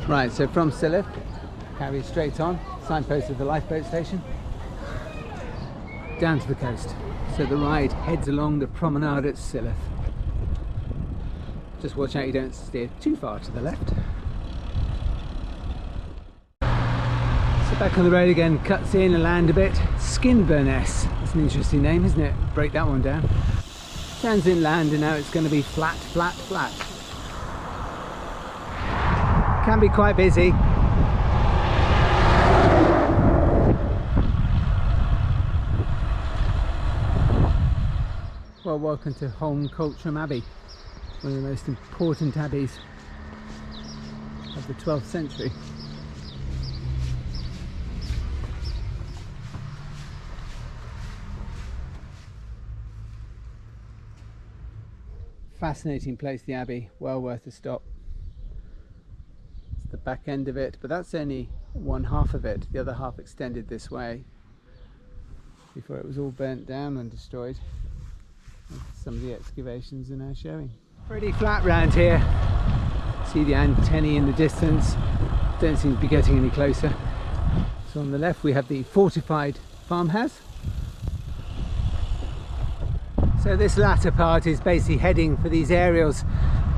Right, so from Silloth, carry straight on, signpost of the lifeboat station, down to the coast. So the ride heads along the promenade at Silloth. Just watch out you don't steer too far to the left. So back on the road again, cuts in and land a bit. Skinburness, that's an interesting name, isn't it? Break that one down. Turns inland and now it's going to be flat, flat, flat. Can be quite busy. Well, welcome to Holm-Cultram Abbey, one of the most important abbeys of the 12th century. Fascinating place, the Abbey, well worth a stop. It's the back end of it, but that's only one half of it. The other half extended this way before it was all burnt down and destroyed. Some of the excavations are now showing. Pretty flat round here. See the antennae in the distance. Don't seem to be getting any closer. So on the left we have the Fortified Farmhouse. So this latter part is basically heading for these aerials.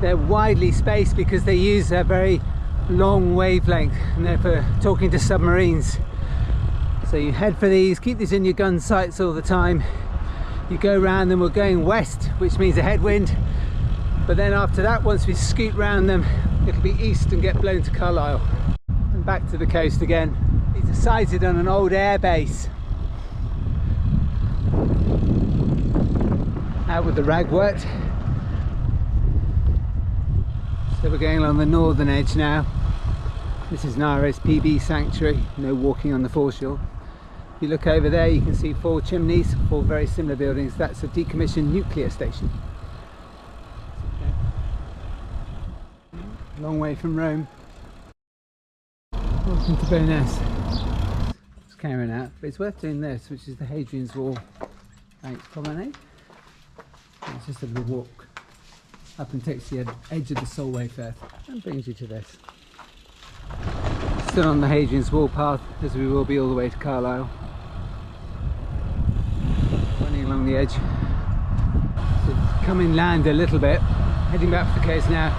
They're widely spaced because they use a very long wavelength and they're for talking to submarines. So you head for these, keep these in your gun sights all the time. You go round them, we're going west, which means a headwind. But then after that, once we scoot round them, it'll be east and get blown to Carlisle. And back to the coast again. These are sited on an old air base. Out with the ragwort. So we're going along the northern edge now. This is Nares PB Sanctuary, no walking on the foreshore. If you look over there you can see 4 chimneys, 4 very similar buildings. That's a decommissioned nuclear station. Long way from Rome. Welcome to Bowness. It's carrying out, but it's worth doing this, which is the Hadrian's Wall Bank Promenade. It's just a little walk up and takes you to the edge of the Solway Firth and brings you to this. Still on the Hadrian's Wall path, as we will be all the way to Carlisle. Running along the edge. So come inland a little bit, heading back for the coast now.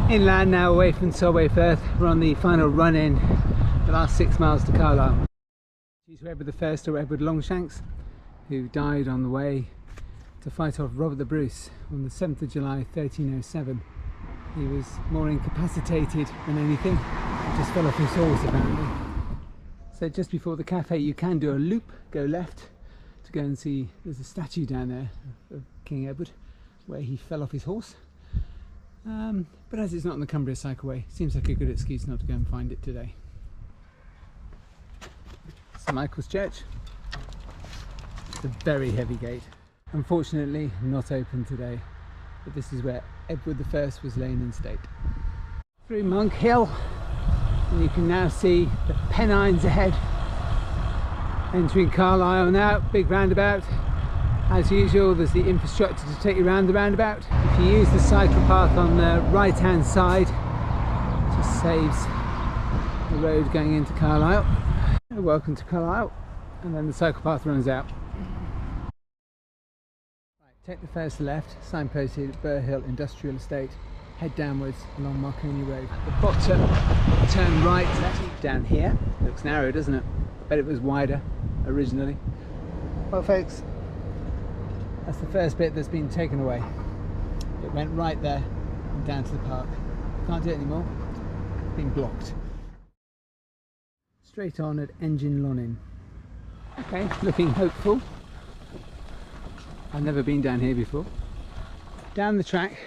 Inland now, away from Solway Firth. We're on the final run in, the last 6 miles to Carlisle. He's Edward I or Edward Longshanks, who died on the way to fight off Robert the Bruce on the 7th of July 1307. He was more incapacitated than anything, he just fell off his horse apparently. So just before the cafe you can do a loop, go left to go and see, there's a statue down there of King Edward where he fell off his horse. But as it's not on the Cumbria Cycleway, seems like a good excuse not to go and find it today. St Michael's Church. It's a very heavy gate. Unfortunately not open today, but this is where Edward I was lain in state. Through Monk Hill, and you can now see the Pennines ahead. Entering Carlisle now, big roundabout. As usual, there's the infrastructure to take you around the roundabout. If you use the cycle path on the right hand side, it just saves the road going into Carlisle. Welcome to Carlisle, and then the cycle path runs out. Right, take the first left, signposted Burr Hill Industrial Estate, head downwards along Marconi Road. At the bottom, turn right down here. Looks narrow, doesn't it? Bet it was wider originally. Well folks, that's the first bit that's been taken away. It went right there and down to the park. Can't do it anymore, it's been blocked. Straight on at Engine Lonin. Okay, looking hopeful. I've never been down here before. Down the track,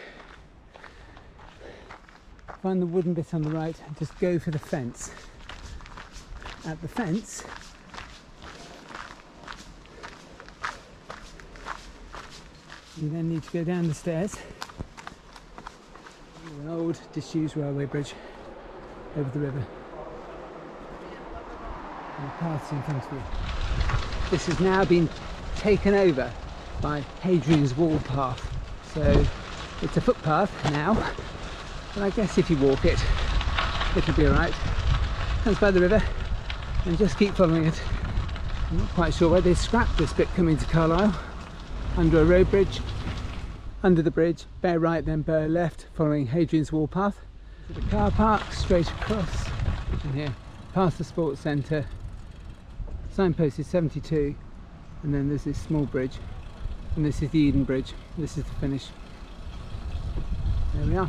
find the wooden bit on the right and just go for the fence. At the fence, you then need to go down the stairs. An old disused railway bridge over the river. And the path's in front of you. This has now been taken over by Hadrian's Wall path. So it's a footpath now, but I guess if you walk it, it'll be alright. Comes by the river and just keep following it. I'm not quite sure where they scrapped this bit coming to Carlisle. Under a road bridge, under the bridge, bear right then bear left, following Hadrian's Wall path. To the car park, straight across, and here, past the sports centre. Signpost is 72, and then there's this small bridge, and this is the Eden Bridge. This is the finish. There we are.